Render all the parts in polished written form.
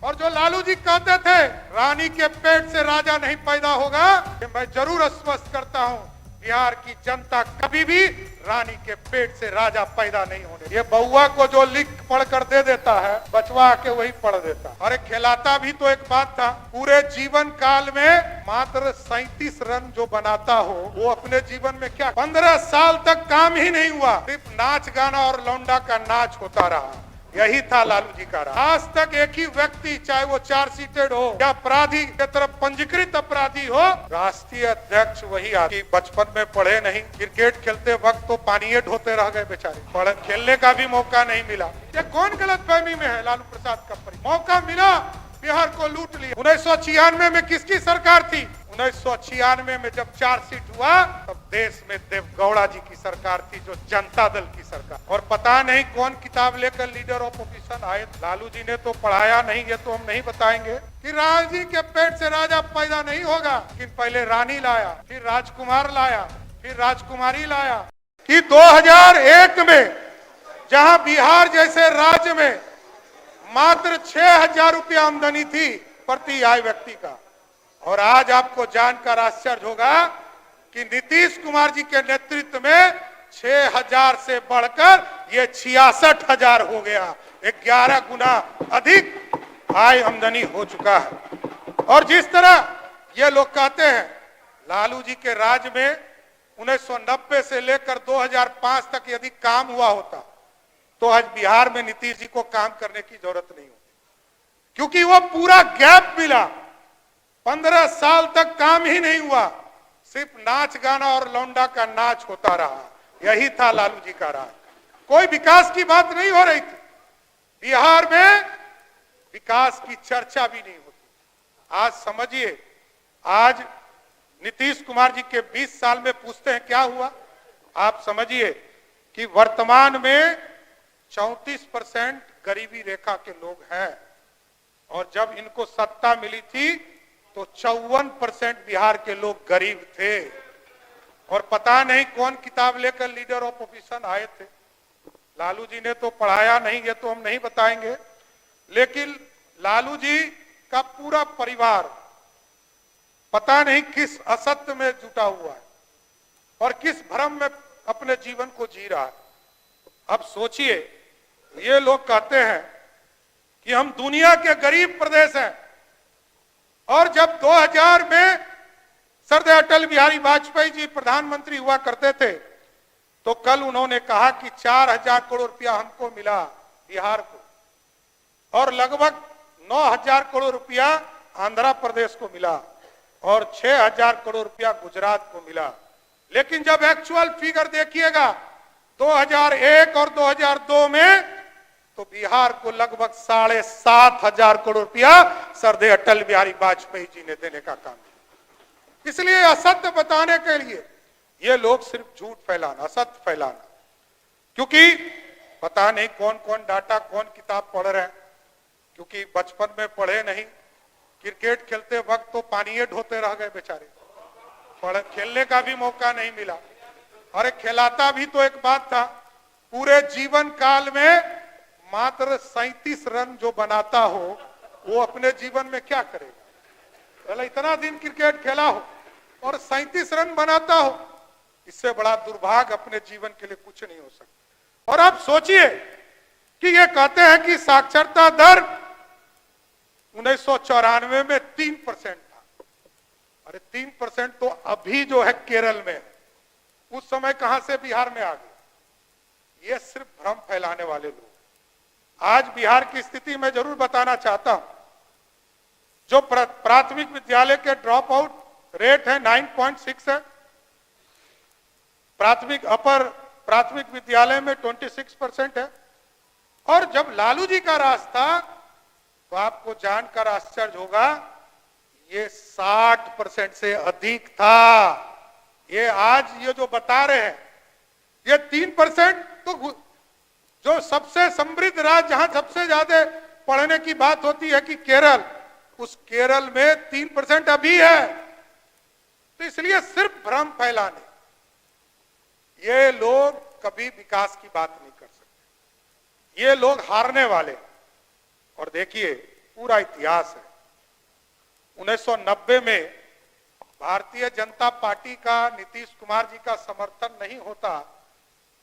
और जो लालू जी कहते थे रानी के पेट से राजा नहीं पैदा होगा, मैं जरूर आश्वस्त करता हूं बिहार की जनता कभी भी रानी के पेट से राजा पैदा नहीं होने। ये बउआ को जो लिख पढ़ कर दे देता है, बचवा के वही पढ़ देता। अरे खिलाता भी तो एक बात था, पूरे जीवन काल में मात्र 37 रन जो बनाता हो वो अपने जीवन में क्या 15 साल तक काम ही नहीं हुआ, सिर्फ नाच गाना और लौंडा का नाच होता रहा। यही था लालू जी का राज। आज तक एक ही व्यक्ति, चाहे वो चार्जशीटेड हो या अपराधी के तरफ पंजीकृत अपराधी हो, राष्ट्रीय अध्यक्ष वही आदमी। बचपन में पढ़े नहीं, क्रिकेट खेलते वक्त तो पानी ढोते रह गए बेचारे, खेलने का भी मौका नहीं मिला। ये कौन गलतफहमी में है लालू प्रसाद का? मौका मिला, बिहार को लूट लिया। 1996 में किसकी सरकार थी? 1996 में जब चार्जशीट हुआ तब देश में देवगौड़ा जी की सरकार थी, जो जनता दल की सरकार। और पता नहीं कौन किताब लेकर लीडर ऑफ ओपोजिशन आए। लालू जी ने तो पढ़ाया नहीं, ये तो हम नहीं बताएंगे कि राजी के पेट से राजा पैदा नहीं होगा, लेकिन पहले रानी लाया, फिर राजकुमार लाया, फिर राजकुमारी लाया। कि 2001 में जहां बिहार जैसे राज्य में मात्र 6,000 रुपया आमदनी थी प्रति आय व्यक्ति का, और आज आपको जानकर आश्चर्य होगा कि नीतीश कुमार जी के नेतृत्व में 6,000 से बढ़कर ये 66,000 हो गया। 11 गुना अधिक आय आमदनी हो चुका है। और जिस तरह ये लोग कहते हैं लालू जी के राज में 1990 से लेकर 2005 तक यदि काम हुआ होता तो आज बिहार में नीतीश जी को काम करने की जरूरत नहीं होती, क्योंकि वो पूरा गैप मिला। 15 साल तक काम ही नहीं हुआ, सिर्फ नाच गाना और लौंडा का नाच होता रहा। यही था लालू जी का राज। कोई विकास की बात नहीं हो रही थी बिहार में, विकास की चर्चा भी नहीं होती। आज समझिए, आज नीतीश कुमार जी के 20 साल में पूछते हैं क्या हुआ, आप समझिए कि वर्तमान में 34% गरीबी रेखा के लोग हैं, और जब इनको सत्ता मिली थी तो 54% बिहार के लोग गरीब थे। और पता नहीं कौन किताब लेकर लीडर ऑफ ओपोजिशन आए थे। लालू जी ने तो पढ़ाया नहीं, ये तो हम नहीं बताएंगे, लेकिन लालू जी का पूरा परिवार पता नहीं किस असत्य में जुटा हुआ है और किस भ्रम में अपने जीवन को जी रहा है। अब सोचिए, ये लोग कहते हैं कि हम दुनिया के गरीब प्रदेश हैं, और जब 2000 में सरदार अटल बिहारी वाजपेयी जी प्रधानमंत्री हुआ करते थे तो कल उन्होंने कहा कि 4,000 करोड़ रुपया हमको मिला बिहार को, और लगभग 9,000 करोड़ रुपया आंध्र प्रदेश को मिला, और 6,000 करोड़ रुपया गुजरात को मिला। लेकिन जब एक्चुअल फिगर देखिएगा 2001 और 2002 में, तो बिहार को लगभग 7,500 करोड़ रुपया सरदार अटल बिहारी वाजपेयी जी ने देने का काम किया। इसलिए असत्य बताने के लिए ये लोग सिर्फ झूठ फैलाना, असत्य फैलाना, क्योंकि पता नहीं कौन कौन डाटा, कौन किताब पढ़ रहे हैं, क्योंकि बचपन में पढ़े नहीं, क्रिकेट खेलते वक्त तो पानी ढोते रह गए बेचारे, खेलने का भी मौका नहीं मिला। अरे खिलाता भी तो एक बात था, पूरे जीवन काल में मात्र 37 रन जो बनाता हो वो अपने जीवन में क्या करेगा? पहले इतना दिन क्रिकेट खेला हो और 37 रन बनाता हो, इससे बड़ा दुर्भाग्य अपने जीवन के लिए कुछ नहीं हो सकता। और आप सोचिए कि ये कहते हैं कि साक्षरता दर 1994 में 3% था। अरे 3% तो अभी जो है केरल में, उस समय कहां से बिहार में आ गए? ये सिर्फ भ्रम फैलाने वाले लोग। आज बिहार की स्थिति मैं जरूर बताना चाहता हूं। जो प्राथमिक विद्यालय के ड्रॉप आउट रेट है 9.6 है, अपर प्राथमिक विद्यालय में 26% है। और जब लालू जी का राज था तो आपको जानकर आश्चर्य होगा, ये 60% से अधिक था। ये आज ये जो बता रहे हैं ये 3%, तो जो सबसे समृद्ध राज्य जहां सबसे ज्यादा पढ़ने की बात होती है कि केरल, उस केरल में 3% अभी है। तो इसलिए सिर्फ भ्रम फैलाने, ये लोग कभी विकास की बात नहीं कर सकते। ये लोग हारने वाले। और देखिए, पूरा इतिहास है। 1990 में भारतीय जनता पार्टी का नीतीश कुमार जी का समर्थन नहीं होता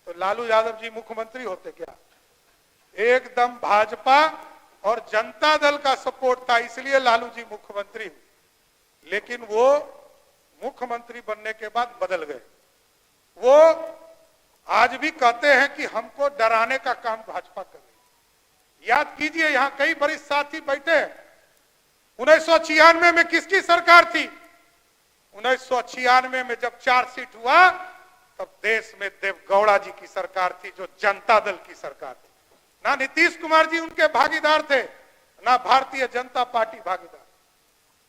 तो लालू यादव जी मुख्यमंत्री होते क्या? एकदम भाजपा और जनता दल का सपोर्ट था, इसलिए लालू जी मुख्यमंत्री हुए। लेकिन वो मुख्यमंत्री बनने के बाद बदल गए। वो आज भी कहते हैं कि हमको डराने का काम भाजपा कर रही है। याद कीजिए, यहां कई वरिष्ठ साथी बैठे हैं। 1996 में किसकी सरकार थी? 1996 में जब चार्जशीट हुआ तब देश में देवगौड़ा जी की सरकार थी, जो जनता दल की सरकार थी। ना नीतीश कुमार जी उनके भागीदार थे, ना भारतीय जनता पार्टी भागीदार।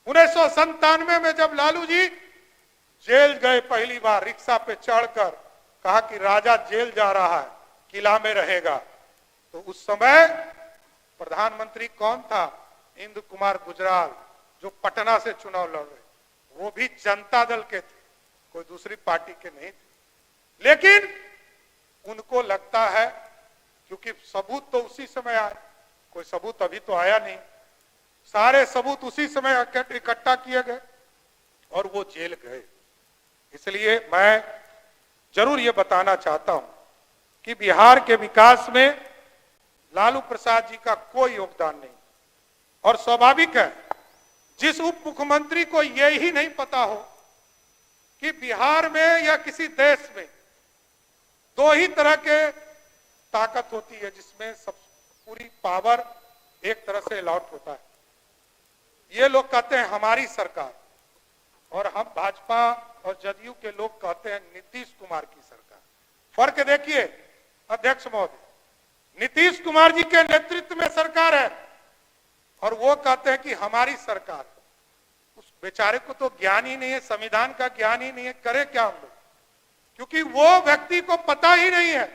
1997 में जब लालू जी जेल गए पहली बार, रिक्शा पे चढ़कर कहा कि राजा जेल जा रहा है, किला में रहेगा, तो उस समय प्रधानमंत्री कौन था? इंदु कुमार गुजराल, जो पटना से चुनाव लड़ रहे, वो भी जनता दल के थे, कोई दूसरी पार्टी के नहीं थे। लेकिन उनको लगता है, क्योंकि सबूत तो उसी समय आए, कोई सबूत अभी तो आया नहीं, सारे सबूत उसी समय इकट्ठा किए गए और वो जेल गए। इसलिए मैं जरूर ये बताना चाहता हूं कि बिहार के विकास में लालू प्रसाद जी का कोई योगदान नहीं। और स्वाभाविक है, जिस उप मुख्यमंत्री को यही नहीं पता हो कि बिहार में या किसी देश में दो ही तरह के ताकत होती है, जिसमें सब पूरी पावर एक तरह से अलॉट होता है। ये लोग कहते हैं हमारी सरकार, और हम भाजपा और जदयू के लोग कहते हैं नीतीश कुमार की सरकार। फर्क देखिए अध्यक्ष महोदय, नीतीश कुमार जी के नेतृत्व में सरकार है और वो कहते हैं कि हमारी सरकार। उस बेचारे को तो ज्ञान ही नहीं है, संविधान का ज्ञान ही नहीं है, करे क्या हम लोग? क्योंकि वो व्यक्ति को पता ही नहीं है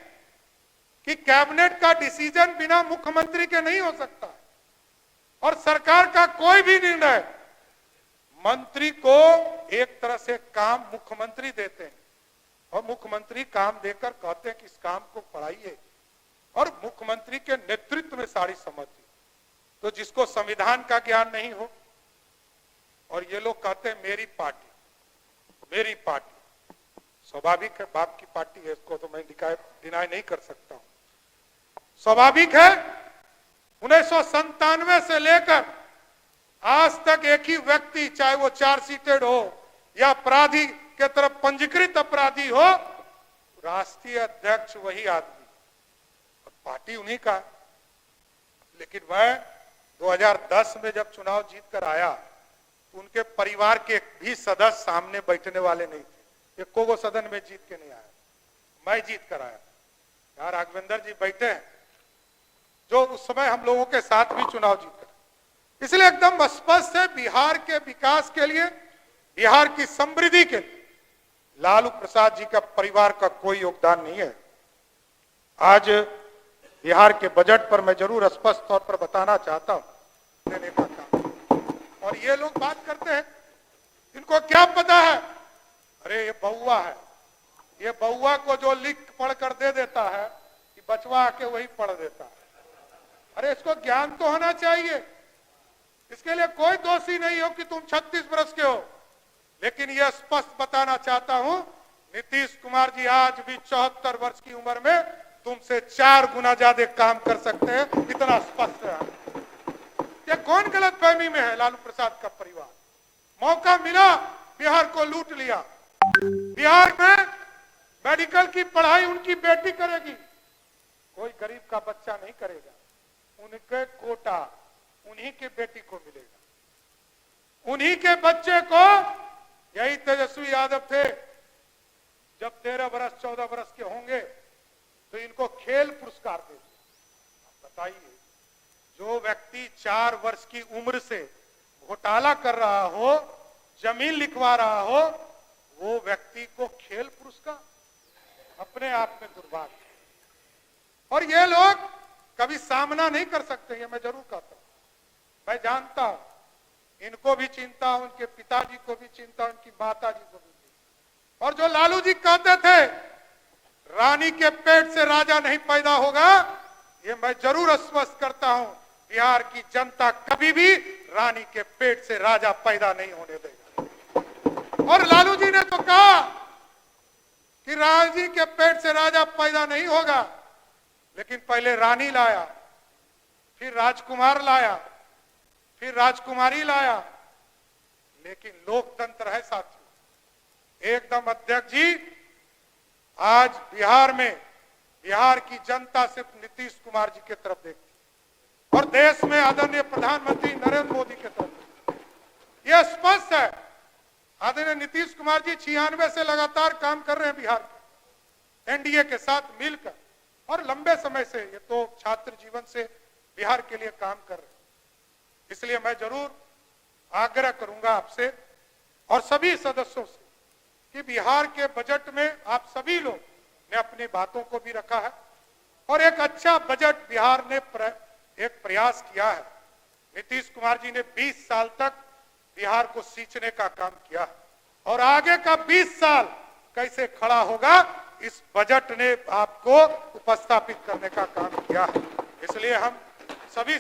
कि कैबिनेट का डिसीजन बिना मुख्यमंत्री के नहीं हो सकता, और सरकार का कोई भी निर्णय मंत्री को एक तरह से काम मुख्यमंत्री देते हैं, और मुख्यमंत्री काम देकर कहते हैं कि इस काम को बढ़ाइए, और मुख्यमंत्री के नेतृत्व में सारी सम्मति। तो जिसको संविधान का ज्ञान नहीं हो, और ये लोग कहते हैं मेरी पार्टी, मेरी पार्टी। स्वाभाविक है, बाप की पार्टी है, इसको तो मैं डिनाई नहीं कर सकता हूं। स्वाभाविक है, 1997 से लेकर आज तक एक ही व्यक्ति, चाहे वो चार्जशीटेड हो या अपराधी के तरफ पंजीकृत अपराधी हो, राष्ट्रीय अध्यक्ष वही आदमी और पार्टी उन्हीं का। लेकिन वह 2010 में जब चुनाव जीत कर आया तो उनके परिवार के भी सदस्य सामने बैठने वाले नहीं थे, एको वो सदन में जीत के नहीं आया, मैं जीत कर आया। यार राघवेंद्र जी बैठे हैं, जो उस समय हम लोगों के साथ भी चुनाव जीत कर। इसलिए एकदम स्पष्ट है, बिहार के विकास के लिए, बिहार की समृद्धि के लिए लालू प्रसाद जी का परिवार का कोई योगदान नहीं है। आज बिहार के बजट पर मैं जरूर स्पष्ट तौर पर बताना चाहता हूं देने का काम। और ये लोग बात करते हैं, इनको क्या पता है? अरे ये बउआ है, ये बउआ को जो लिख पढ़ कर दे देता है कि बचवा आके वही पढ़ देता है। अरे इसको ज्ञान तो होना चाहिए। इसके लिए कोई दोषी नहीं हो कि तुम 36 वर्ष के हो, लेकिन यह स्पष्ट बताना चाहता हूं, नीतीश कुमार जी आज भी 74 वर्ष की उम्र में तुमसे 4 गुना ज्यादा काम कर सकते हैं, इतना स्पष्ट है। ये कौन गलतफहमी में है? लालू प्रसाद का परिवार मौका मिला, बिहार को लूट लिया। बिहार में मेडिकल की पढ़ाई उनकी बेटी करेगी, कोई गरीब का बच्चा नहीं करेगा। उनके कोटा उन्हीं के बेटी को मिलेगा, उन्हीं के बच्चे को। यही तेजस्वी यादव थे, जब 13 वर्ष 14 वर्ष के होंगे तो इनको खेल पुरस्कार दे दिया। बताइए, जो व्यक्ति 4 वर्ष की उम्र से घोटाला कर रहा हो, जमीन लिखवा रहा हो, वो व्यक्ति को खेल पुरस्कार, अपने आप में दुर्भाग्य। और ये लोग कभी सामना नहीं कर सकते, ये मैं जरूर कहता हूं। मैं जानता हूं, इनको भी चिंता, उनके पिताजी को भी चिंता, उनकी माताजी को भी चिंता। और जो लालू जी कहते थे रानी के पेट से राजा नहीं पैदा होगा, ये मैं जरूर स्पष्ट करता हूं बिहार की जनता कभी भी रानी के पेट से राजा पैदा नहीं होने देगा। और लालू जी ने तो कहा कि रानी के पेट से राजा पैदा नहीं होगा, लेकिन पहले रानी लाया, फिर राजकुमार लाया, फिर राजकुमारी लाया। लेकिन लोकतंत्र है साथियों, एकदम अध्यक्ष जी, आज बिहार में बिहार की जनता सिर्फ नीतीश कुमार जी की तरफ देखती और देश में आदरणीय प्रधानमंत्री नरेंद्र मोदी की तरफ। यह स्पष्ट है, आदरणीय नीतीश कुमार जी 96 से लगातार काम कर रहे हैं बिहार के एनडीए के साथ मिलकर, और लंबे समय से, ये तो छात्र जीवन से बिहार के लिए काम कर रहे हैं। इसलिए मैं जरूर आग्रह करूंगा आपसे और सभी सदस्यों से कि बिहार के बजट में आप सभी लोग ने अपनी बातों को भी रखा है और एक अच्छा बजट बिहार ने एक प्रयास किया है। नीतीश कुमार जी ने 20 साल तक बिहार को सींचने का काम किया है और आगे का 20 साल कैसे खड़ा होगा, इस बजट ने आपको उपस्थापित करने का काम किया है। इसलिए हम सभी